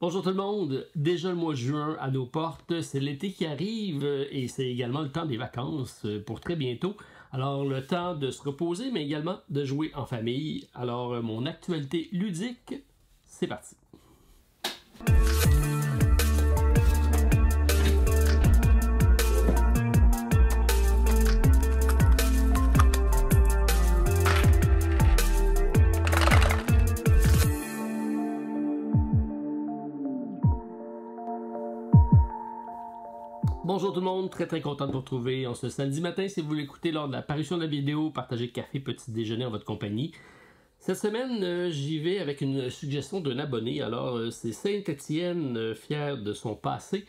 Bonjour tout le monde, déjà le mois de juin à nos portes, c'est l'été qui arrive et c'est également le temps des vacances pour très bientôt. Alors le temps de se reposer mais également de jouer en famille. Alors mon actualité ludique, c'est parti. Bonjour tout le monde, très content de vous retrouver en ce samedi matin. Si vous l'écoutez lors de la parution de la vidéo, partagez café, petit déjeuner en votre compagnie. Cette semaine, j'y vais avec une suggestion d'un abonné. Alors, c'est Saint-Étienne, fier de son passé.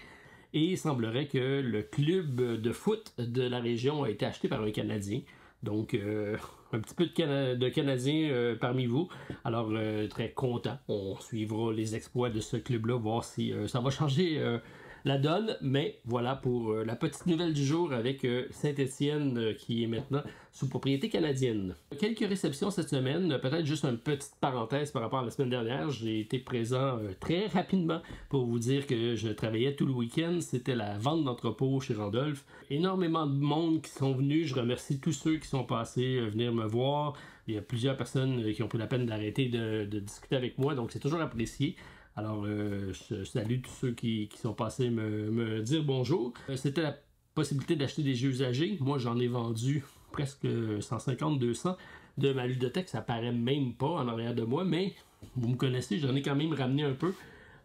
Et il semblerait que le club de foot de la région a été acheté par un Canadien. Donc, un petit peu de Canadiens parmi vous. Alors, très content. On suivra les exploits de ce club-là, voir si ça va changer la donne. Mais voilà pour la petite nouvelle du jour avec Saint-Étienne qui est maintenant sous propriété canadienne. Quelques réceptions cette semaine. Peut-être juste une petite parenthèse par rapport à la semaine dernière. J'ai été présent très rapidement pour vous dire que je travaillais tout le week-end. C'était la vente d'entrepôt chez Randolph. Énormément de monde qui sont venus. Je remercie tous ceux qui sont passés venir me voir. Il y a plusieurs personnes qui ont pris la peine d'arrêter de discuter avec moi. Donc c'est toujours apprécié. Alors, je salue tous ceux qui sont passés me dire bonjour. C'était la possibilité d'acheter des jeux usagés. Moi, j'en ai vendu presque 150-200 de ma ludothèque. Ça paraît même pas en arrière de moi, mais vous me connaissez, j'en ai quand même ramené un peu.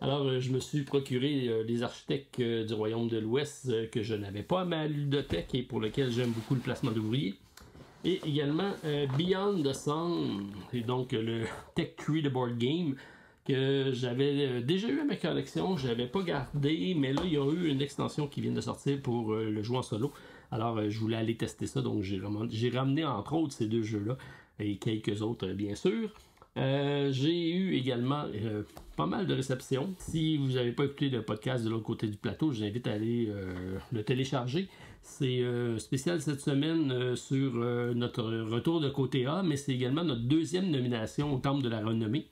Alors, je me suis procuré les architectes du Royaume de l'Ouest que je n'avais pas à ma ludothèque et pour lequel j'aime beaucoup le placement d'ouvriers. Et également Beyond the Sun, et donc le Tech Tree de Board Game, que j'avais déjà eu à ma collection, je l'avais pas gardé, mais là, il y a eu une extension qui vient de sortir pour le jouer en solo. Alors, je voulais aller tester ça, donc j'ai ramené entre autres ces deux jeux-là, et quelques autres, bien sûr. J'ai eu également pas mal de réceptions. Si vous n'avez pas écouté le podcast de l'autre côté du plateau, je vous invite à aller le télécharger. C'est spécial cette semaine sur notre retour de côté A, mais c'est également notre deuxième nomination au Temple de la Renommée.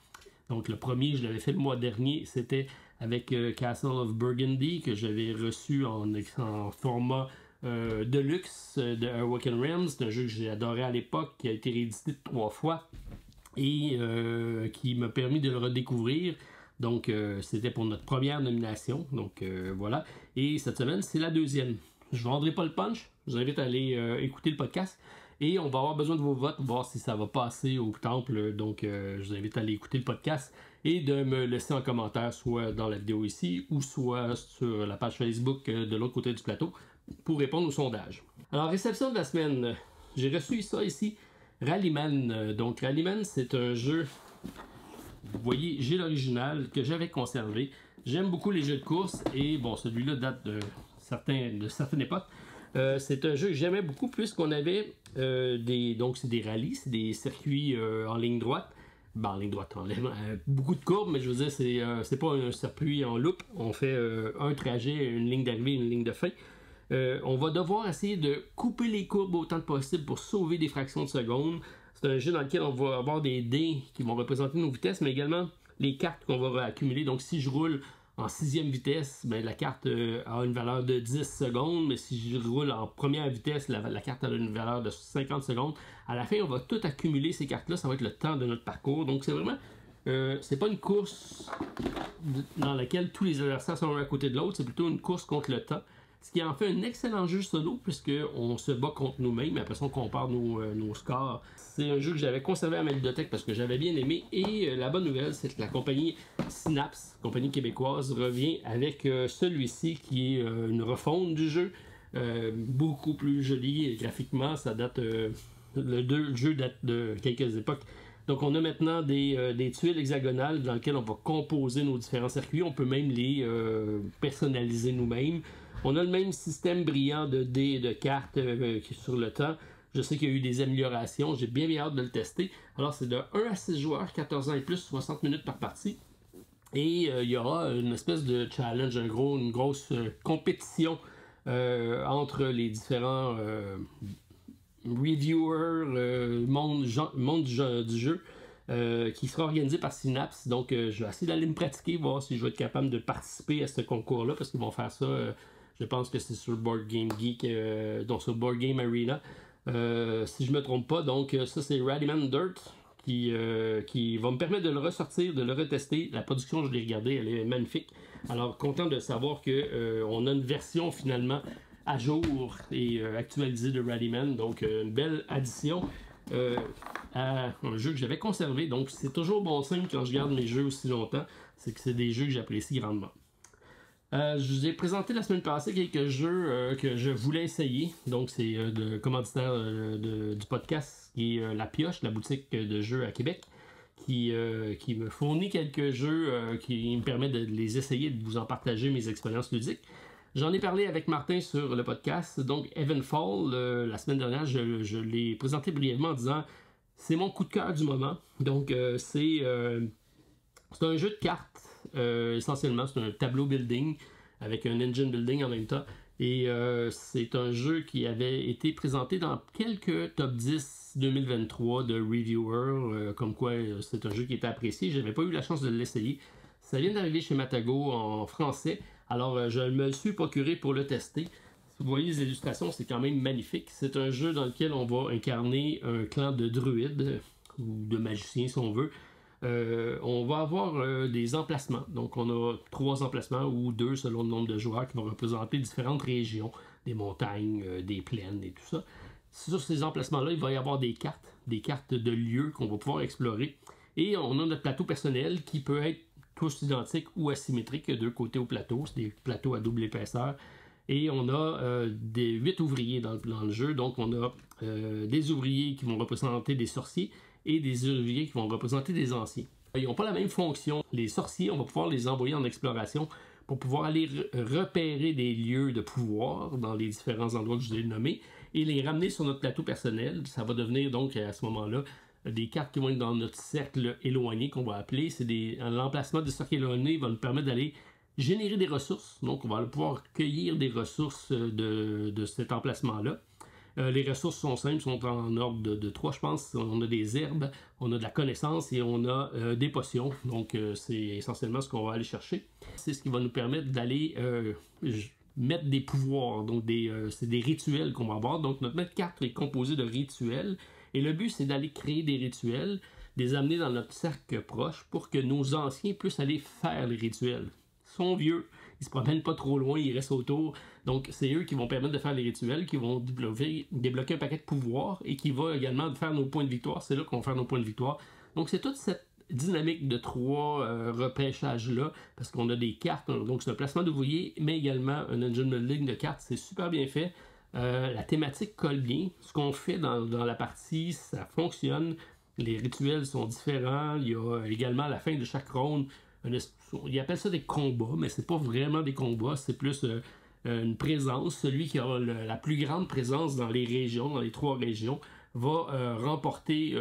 Donc le premier, je l'avais fait le mois dernier, c'était avec Castle of Burgundy, que j'avais reçu en format deluxe de Awaken Realms. C'est un jeu que j'ai adoré à l'époque, qui a été réédité 3 fois et qui m'a permis de le redécouvrir. Donc c'était pour notre première nomination, donc voilà. Et cette semaine, c'est la deuxième. Je ne vendrai pas le punch, je vous invite à aller écouter le podcast. Et on va avoir besoin de vos votes, voir si ça va passer au temple. Donc, je vous invite à aller écouter le podcast et de me laisser en commentaire, soit dans la vidéo ici, ou soit sur la page Facebook de l'autre côté du plateau, pour répondre au sondage. Alors, réception de la semaine. J'ai reçu ça ici, Rallyman. Donc, Rallyman, c'est un jeu, vous voyez, j'ai l'original que j'avais conservé. J'aime beaucoup les jeux de course et, bon, celui-là date de certaines époques. C'est un jeu que j'aimais beaucoup puisqu'on avait donc c'est des rallyes, c'est des circuits en ligne droite. Ben, en ligne droite, beaucoup de courbes, mais je veux dire, c'est pas un circuit en loop. On fait un trajet, une ligne d'arrivée, une ligne de fin. On va devoir essayer de couper les courbes autant que possible pour sauver des fractions de seconde. C'est un jeu dans lequel on va avoir des dés qui vont représenter nos vitesses, mais également les cartes qu'on va accumuler. Donc si je roule en 6e vitesse, ben, la carte a une valeur de 10 secondes, mais si je roule en première vitesse, la carte a une valeur de 50 secondes. À la fin, on va tout accumuler ces cartes-là, ça va être le temps de notre parcours. Donc c'est vraiment, c'est pas une course dans laquelle tous les adversaires sont l'un à côté de l'autre, c'est plutôt une course contre le temps. Ce qui en fait un excellent jeu solo, puisqu'on se bat contre nous-mêmes, après ça on compare nos scores. C'est un jeu que j'avais conservé à ma ludothèque parce que j'avais bien aimé. Et la bonne nouvelle, c'est que la compagnie Synapse, compagnie québécoise, revient avec celui-ci qui est une refonte du jeu. Beaucoup plus joli graphiquement, ça date... le jeu date de quelques époques. Donc on a maintenant des tuiles hexagonales dans lesquelles on va composer nos différents circuits. On peut même les personnaliser nous-mêmes. On a le même système brillant de dés et de cartes sur le temps. Je sais qu'il y a eu des améliorations. J'ai bien hâte de le tester. Alors c'est de 1 à 6 joueurs, 14 ans et plus, 60 minutes par partie. Et il y aura une espèce de challenge, une grosse compétition entre les différents reviewers, monde du jeu. qui sera organisé par Synapse. Donc, je vais essayer d'aller me pratiquer, voir si je vais être capable de participer à ce concours-là, parce qu'ils vont faire ça, je pense que c'est sur Board Game Geek, donc sur Board Game Arena, si je ne me trompe pas. Donc, ça, c'est Rallyman Dirt qui va me permettre de le ressortir, de le retester. La production, je l'ai regardée, elle est magnifique. Alors, content de savoir qu'on a une version finalement à jour et actualisée de Rallyman. Donc, une belle addition. À un jeu que j'avais conservé. Donc, c'est toujours bon signe quand je garde mes jeux aussi longtemps. C'est que c'est des jeux que j'apprécie grandement. Je vous ai présenté la semaine passée quelques jeux que je voulais essayer. Donc, c'est de commanditaire du podcast qui est La Pioche, la boutique de jeux à Québec, qui me fournit quelques jeux qui me permettent de les essayer, de vous en partager mes expériences ludiques. J'en ai parlé avec Martin sur le podcast. Donc, Evenfall, la semaine dernière, je l'ai présenté brièvement en disant c'est mon coup de cœur du moment. Donc, c'est un jeu de cartes, essentiellement. C'est un tableau building avec un engine building en même temps. Et c'est un jeu qui avait été présenté dans quelques top 10 2023 de reviewers, comme quoi c'est un jeu qui était apprécié. Je n'avais pas eu la chance de l'essayer. Ça vient d'arriver chez Matago en français. Alors, je me suis procuré pour le tester. Vous voyez les illustrations, c'est quand même magnifique. C'est un jeu dans lequel on va incarner un clan de druides, ou de magiciens si on veut. On va avoir des emplacements. Donc, on a 3 emplacements, ou 2 selon le nombre de joueurs, qui vont représenter différentes régions, des montagnes, des plaines et tout ça. Sur ces emplacements-là, il va y avoir des cartes de lieux qu'on va pouvoir explorer. Et on a notre plateau personnel qui peut être tous identiques ou asymétriques, il y a 2 côtés au plateau, c'est des plateaux à double épaisseur. Et on a des 8 ouvriers dans le jeu, donc on a des ouvriers qui vont représenter des sorciers et des ouvriers qui vont représenter des anciens. Ils n'ont pas la même fonction. Les sorciers, on va pouvoir les envoyer en exploration pour pouvoir aller repérer des lieux de pouvoir dans les différents endroits que je vous ai nommés et les ramener sur notre plateau personnel. Ça va devenir donc à ce moment-là des cartes qui vont être dans notre cercle éloigné qu'on va appeler. L'emplacement du cercle éloigné va nous permettre d'aller générer des ressources. Donc, on va pouvoir cueillir des ressources de cet emplacement-là. Les ressources sont simples, sont en ordre de 3, je pense. On a des herbes, on a de la connaissance et on a des potions. Donc, c'est essentiellement ce qu'on va aller chercher. C'est ce qui va nous permettre d'aller mettre des pouvoirs. Donc, c'est des rituels qu'on va avoir. Donc, notre carte est composée de rituels. Et le but, c'est d'aller créer des rituels, les amener dans notre cercle proche pour que nos anciens puissent aller faire les rituels. Ils sont vieux, ils se promènent pas trop loin, ils restent autour. Donc, c'est eux qui vont permettre de faire les rituels, qui vont débloquer un paquet de pouvoirs et qui va également faire nos points de victoire. C'est là qu'on va faire nos points de victoire. Donc, c'est toute cette dynamique de 3 repêchages-là, parce qu'on a des cartes, donc c'est un placement d'ouvriers, mais également un engine building de cartes. C'est super bien fait. La thématique colle bien. Ce qu'on fait dans la partie, ça fonctionne. Les rituels sont différents. Il y a également à la fin de chaque round, ils appellent ça des combats, mais c'est pas vraiment des combats, c'est plus une présence. Celui qui a la plus grande présence dans les régions, dans les 3 régions, va remporter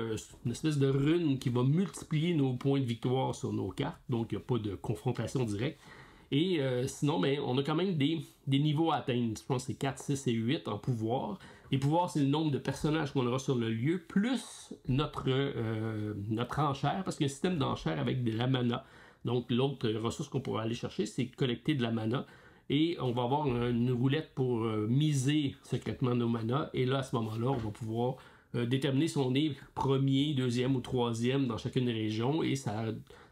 une espèce de rune qui va multiplier nos points de victoire sur nos cartes. Donc, il n'y a pas de confrontation directe. Et sinon, on a quand même des niveaux à atteindre. Je pense que c'est 4, 6 et 8 en pouvoir. Les pouvoirs, c'est le nombre de personnages qu'on aura sur le lieu, plus notre enchère, parce qu'il y a un système d'enchère avec de la mana. Donc, l'autre ressource qu'on pourra aller chercher, c'est collecter de la mana. Et on va avoir une roulette pour miser secrètement nos mana. Et là, à ce moment-là, on va pouvoir déterminer si on est premier, deuxième ou troisième dans chacune des régions. Et ça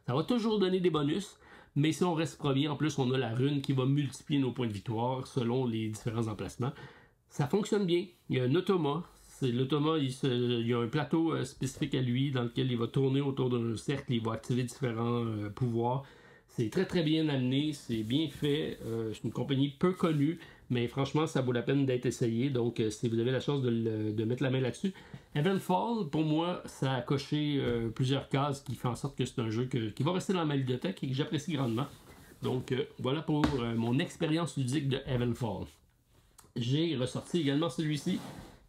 va toujours donner des bonus. Mais si on reste premier, en plus, on a la rune qui va multiplier nos points de victoire selon les différents emplacements. Ça fonctionne bien. Il y a un automa. L'automa, il y a un plateau spécifique à lui dans lequel il va tourner autour d'un cercle. Il va activer différents pouvoirs. C'est très très bien amené. C'est bien fait. C'est une compagnie peu connue. Mais franchement, ça vaut la peine d'être essayé. Donc, si vous avez la chance de mettre la main là-dessus. Evenfall, pour moi, ça a coché plusieurs cases qui font en sorte que c'est un jeu qui va rester dans ma bibliothèque et que j'apprécie grandement. Donc, voilà pour mon expérience ludique de Evenfall. J'ai ressorti également celui-ci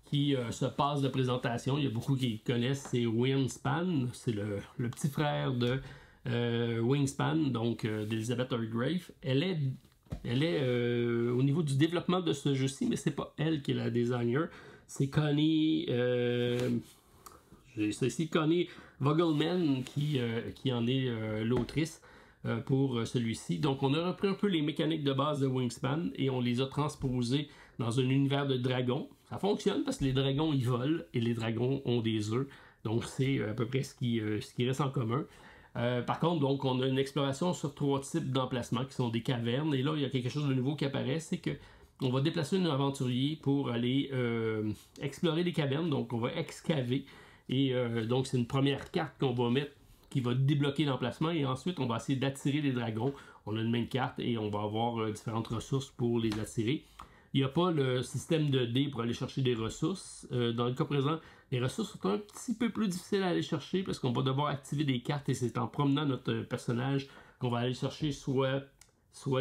qui se passe de présentation. Il y a beaucoup qui connaissent, c'est Wingspan. C'est le petit frère de Wingspan, donc d'Elizabeth Hargrave. Elle est au niveau du développement de ce jeu-ci, mais c'est pas elle qui est la designer. C'est Connie. J'ai ça ici, Connie Vogelman qui en est l'autrice pour celui-ci. Donc on a repris un peu les mécaniques de base de Wingspan et on les a transposées dans un univers de dragons. Ça fonctionne parce que les dragons ils volent et les dragons ont des œufs. Donc c'est à peu près ce qui reste en commun. Par contre, donc, on a une exploration sur 3 types d'emplacements qui sont des cavernes. Et là, il y a quelque chose de nouveau qui apparaît, c'est que on va déplacer un aventurier pour aller explorer les cavernes. Donc, on va excaver. Et donc, c'est une première carte qu'on va mettre qui va débloquer l'emplacement. Et ensuite, on va essayer d'attirer les dragons. On a une main de carte et on va avoir différentes ressources pour les attirer. Il n'y a pas le système de dés pour aller chercher des ressources. Dans le cas présent, les ressources sont un petit peu plus difficiles à aller chercher parce qu'on va devoir activer des cartes et c'est en promenant notre personnage qu'on va aller chercher soit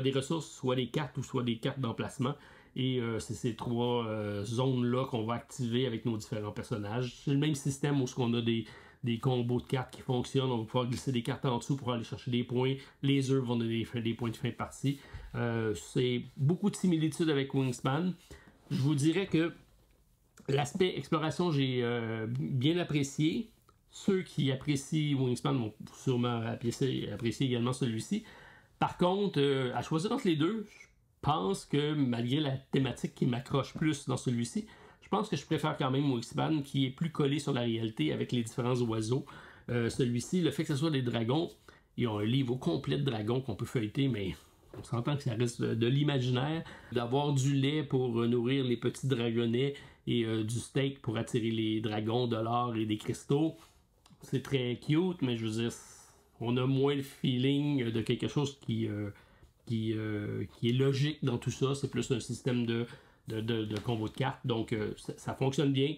des ressources, soit des cartes ou soit des cartes d'emplacement. Et c'est ces 3 zones-là qu'on va activer avec nos différents personnages. C'est le même système où on a des combos de cartes qui fonctionnent. On va pouvoir glisser des cartes en dessous pour aller chercher des points. Les œufs vont donner des points de fin de partie. C'est beaucoup de similitudes avec Wingspan. Je vous dirais que l'aspect exploration, j'ai bien apprécié. Ceux qui apprécient Wingspan vont sûrement apprécier également celui-ci. Par contre, à choisir entre les deux, je pense que malgré la thématique qui m'accroche plus dans celui-ci, je pense que je préfère quand même Wingspan qui est plus collé sur la réalité avec les différents oiseaux. Celui-ci, le fait que ce soit des dragons, il y a un livre au complet de dragons qu'on peut feuilleter, mais on s'entend que ça reste de l'imaginaire. D'avoir du lait pour nourrir les petits dragonnets et du steak pour attirer les dragons, de l'or et des cristaux, c'est très cute, mais je veux dire, on a moins le feeling de quelque chose qui est logique dans tout ça. C'est plus un système de combo de cartes. Donc, ça fonctionne bien.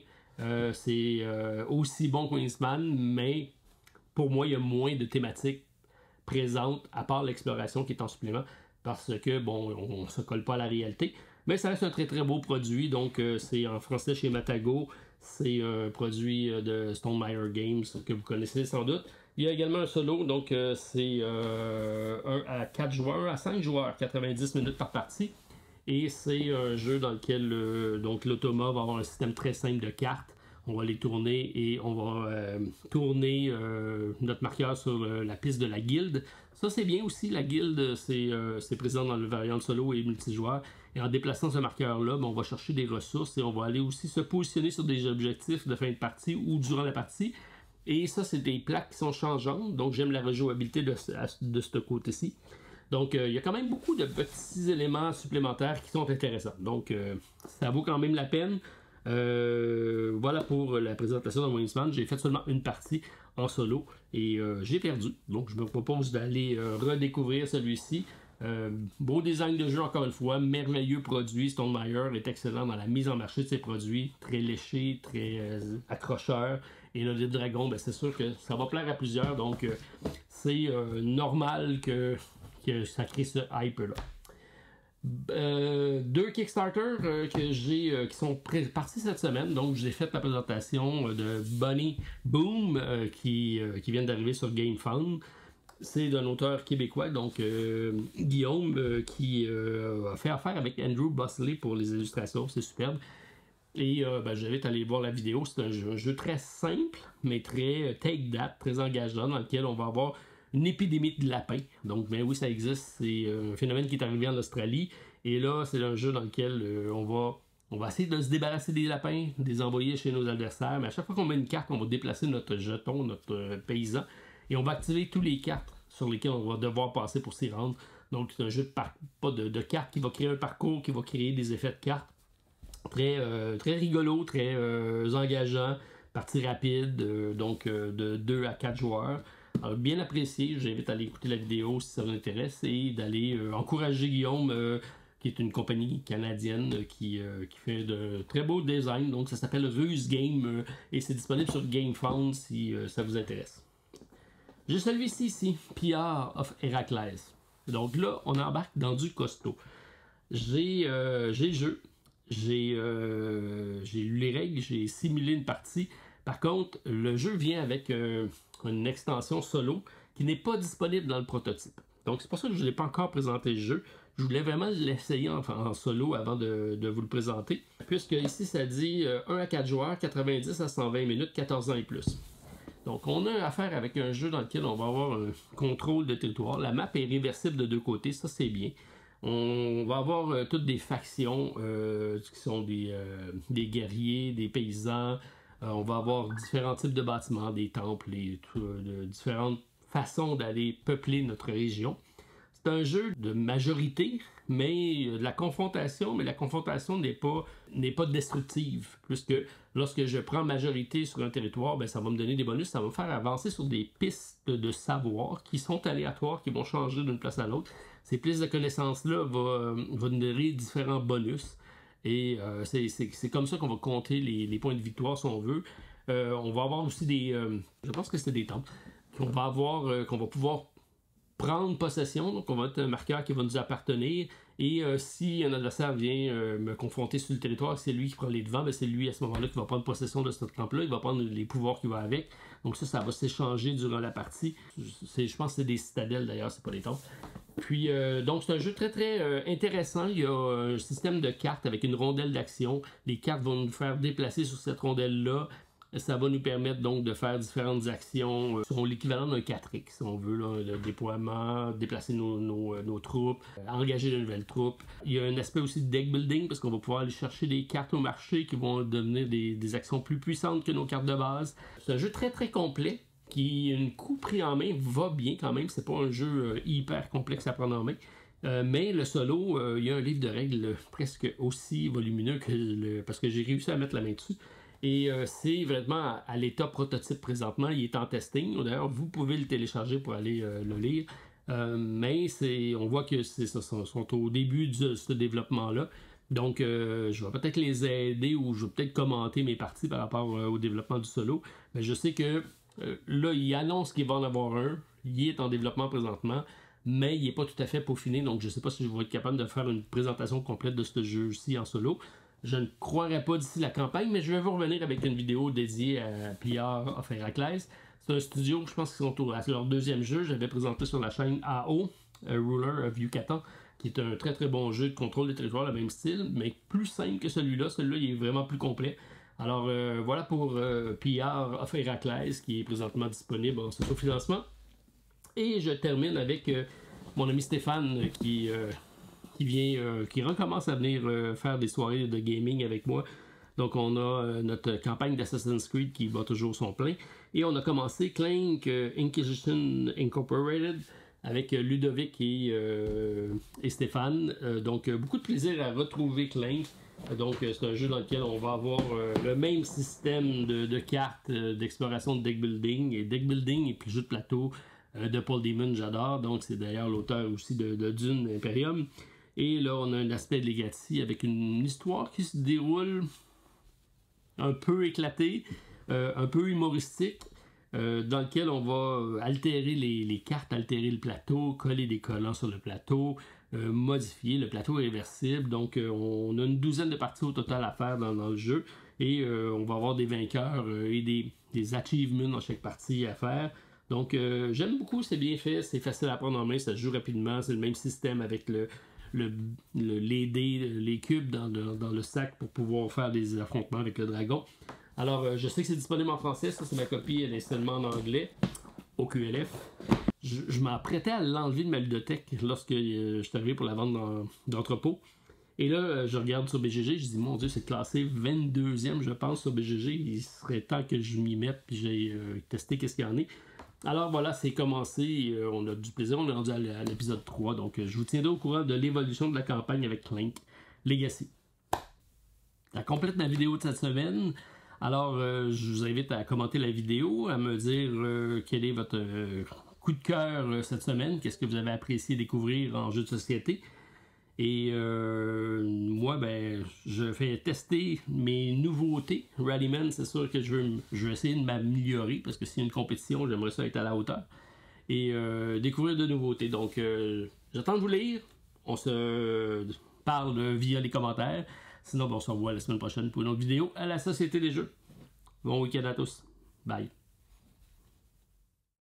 C'est aussi bon que Wingspan, mais pour moi, il y a moins de thématiques présentes, à part l'exploration qui est en supplément, parce que, bon, on ne se colle pas à la réalité. Mais ça reste un très très beau produit. Donc, c'est en français chez Matago. C'est un produit de Stonemaier Games que vous connaissez sans doute. Il y a également un solo, donc c'est 1 à 4 joueurs, à 5 joueurs, 90 minutes par partie. Et c'est un jeu dans lequel donc l'automa va avoir un système très simple de cartes. On va les tourner et on va tourner notre marqueur sur la piste de la guilde. Ça c'est bien aussi, la guilde c'est présent dans le variant solo et multijoueur. Et en déplaçant ce marqueur-là, on va chercher des ressources et on va aller aussi se positionner sur des objectifs de fin de partie ou durant la partie. Et ça, c'est des plaques qui sont changeantes, donc j'aime la rejouabilité de ce côté-ci. Donc, il y a quand même beaucoup de petits éléments supplémentaires qui sont intéressants. Donc, ça vaut quand même la peine. Voilà pour la présentation de Wingspan. J'ai fait seulement une partie en solo et j'ai perdu. Donc, je me propose d'aller redécouvrir celui-ci. Beau design de jeu encore une fois, merveilleux produit. Stonemaier est excellent dans la mise en marché de ses produits, très léché, très accrocheur. Et là, les dragons, ben, c'est sûr que ça va plaire à plusieurs, donc c'est normal que ça crée ce hype-là. 2 Kickstarter que j'ai qui sont partis cette semaine. Donc, j'ai fait la présentation de Bunny Boom qui vient d'arriver sur GameFound. C'est d'un auteur québécois, donc Guillaume, qui a fait affaire avec Andrew Bosley pour les illustrations. C'est superbe. Et j'invite à aller voir la vidéo. C'est un jeu très simple, mais très take that, très engageant, dans lequel on va avoir une épidémie de lapins. Donc, ben oui, ça existe. C'est un phénomène qui est arrivé en Australie. Et là, c'est un jeu dans lequel on va essayer de se débarrasser des lapins, de les envoyer chez nos adversaires. Mais à chaque fois qu'on met une carte, on va déplacer notre jeton, notre paysan. Et on va activer tous les cartes sur lesquelles on va devoir passer pour s'y rendre. Donc, c'est un jeu de cartes qui va créer un parcours, qui va créer des effets de cartes. Très rigolo, très engageant, partie rapide, donc de 2 à 4 joueurs. Alors, bien apprécié, j'invite à aller écouter la vidéo si ça vous intéresse et d'aller encourager Guillaume, qui est une compagnie canadienne qui fait de très beaux designs. Donc ça s'appelle Ruse Game et c'est disponible sur GameFound si ça vous intéresse. J'ai celui-ci ici, PR of Heracles. Donc là, on embarque dans du costaud. J'ai le jeu. J'ai lu les règles, j'ai simulé une partie. Par contre, le jeu vient avec une extension solo qui n'est pas disponible dans le prototype. Donc c'est pour ça que je ne l'ai pas encore présenté le jeu. Je voulais vraiment l'essayer en solo avant de vous le présenter. Puisque ici ça dit 1 à 4 joueurs, 90 à 120 minutes, 14 ans et plus. Donc on a affaire avec un jeu dans lequel on va avoir un contrôle de territoire. La map est réversible de deux côtés, ça c'est bien. On va avoir toutes des factions qui sont des guerriers, des paysans. On va avoir différents types de bâtiments, des temples, différentes façons d'aller peupler notre région. C'est un jeu de majorité, mais de la confrontation, mais la confrontation n'est pas destructive, puisque lorsque je prends majorité sur un territoire, ben, ça va me donner des bonus, ça va me faire avancer sur des pistes de savoir qui sont aléatoires, qui vont changer d'une place à l'autre. Ces pistes de connaissances-là vont nous donner différents bonus, et c'est comme ça qu'on va compter les points de victoire, si on veut. On va avoir aussi je pense que c'est des temples, qu'on va pouvoir prendre possession, donc on va être un marqueur qui va nous appartenir, et si un adversaire vient me confronter sur le territoire, c'est lui qui prend les devants, ben c'est lui à ce moment-là qui va prendre possession de ce temple-là, il va prendre les pouvoirs qui vont avec, donc ça va s'échanger durant la partie. Je pense que c'est des citadelles d'ailleurs, c'est pas des temples. Puis donc c'est un jeu très très intéressant, il y a un système de cartes avec une rondelle d'action, les cartes vont nous faire déplacer sur cette rondelle-là. Ça va nous permettre donc de faire différentes actions, sont l'équivalent d'un 4X, si on veut, là, le déploiement, déplacer nos troupes, engager de nouvelles troupes. Il y a un aspect aussi de deck building, parce qu'on va pouvoir aller chercher des cartes au marché qui vont devenir des actions plus puissantes que nos cartes de base. C'est un jeu très très complet, qui, une coup pris en main, va bien quand même. C'est pas un jeu hyper complexe à prendre en main. Mais le solo, il y a un livre de règles presque aussi volumineux que parce que j'ai réussi à mettre la main dessus. Et c'est vraiment à l'état prototype présentement. Il est en testing. D'ailleurs, vous pouvez le télécharger pour aller le lire. Mais on voit que sont au début de ce développement-là. Donc, je vais peut-être les aider ou je vais peut-être commenter mes parties par rapport au développement du solo. Mais je sais que là, il annonce qu'il va en avoir un. Il est en développement présentement. Mais il n'est pas tout à fait peaufiné. Donc, je ne sais pas si je vais être capable de faire une présentation complète de ce jeu-ci en solo. Je ne croirais pas d'ici la campagne, mais je vais vous revenir avec une vidéo dédiée à Pliard of Héraclès. C'est un studio, je pense qu'ils sont à leur deuxième jeu. J'avais présenté sur la chaîne AO, Ruler of Yucatan, qui est un très très bon jeu de contrôle des territoires, le même style, mais plus simple que celui-là. Celui-là, il est vraiment plus complet. Alors voilà pour Pliard of Héraclès, qui est présentement disponible en sous-financement. Et je termine avec mon ami Stéphane, qui recommence à venir faire des soirées de gaming avec moi. Donc on a notre campagne d'Assassin's Creed qui bat toujours son plein. Et on a commencé Clank Inquisition Incorporated avec Ludovic et Stéphane. Donc beaucoup de plaisir à retrouver Clank. Donc c'est un jeu dans lequel on va avoir le même système de cartes d'exploration de deck building. Et deck building et puis jeu de plateau de Paul Demon, j'adore. Donc c'est d'ailleurs l'auteur aussi de Dune Imperium. Et là, on a un aspect de Legacy avec une histoire qui se déroule un peu éclatée, un peu humoristique, dans lequel on va altérer les cartes, altérer le plateau, coller des collants sur le plateau, modifier. Le plateau est réversible, donc on a une douzaine de parties au total à faire dans le jeu. Et on va avoir des vainqueurs et des achievements dans chaque partie à faire. Donc j'aime beaucoup, c'est bien fait, c'est facile à prendre en main, ça se joue rapidement, c'est le même système avec les dés, les cubes dans le sac pour pouvoir faire des affrontements avec le dragon. Alors, je sais que c'est disponible en français, ça c'est ma copie, elle est seulement en anglais, au QLF. Je m'apprêtais à l'enlever de ma ludothèque lorsque je suis arrivé pour la vente d'entrepôt. Et là, je regarde sur BGG, je dis, mon Dieu, c'est classé 22e, je pense, sur BGG. Il serait temps que je m'y mette, puis j'ai testé qu'est-ce qu'il y en a. Alors voilà, c'est commencé, on a du plaisir, on est rendu à l'épisode 3, donc je vous tiendrai au courant de l'évolution de la campagne avec Clank Legacy. Ça complète ma vidéo de cette semaine, alors je vous invite à commenter la vidéo, à me dire quel est votre coup de cœur cette semaine, qu'est-ce que vous avez apprécié découvrir en jeu de société. Et moi, ben, je fais tester mes nouveautés. Rallyman, c'est sûr que je veux essayer de m'améliorer parce que s'il y a une compétition, j'aimerais ça être à la hauteur. Et découvrir de nouveautés. Donc, j'attends de vous lire. On se parle via les commentaires. Sinon, ben, on se revoit la semaine prochaine pour une autre vidéo à la Société des Jeux. Bon week-end à tous. Bye.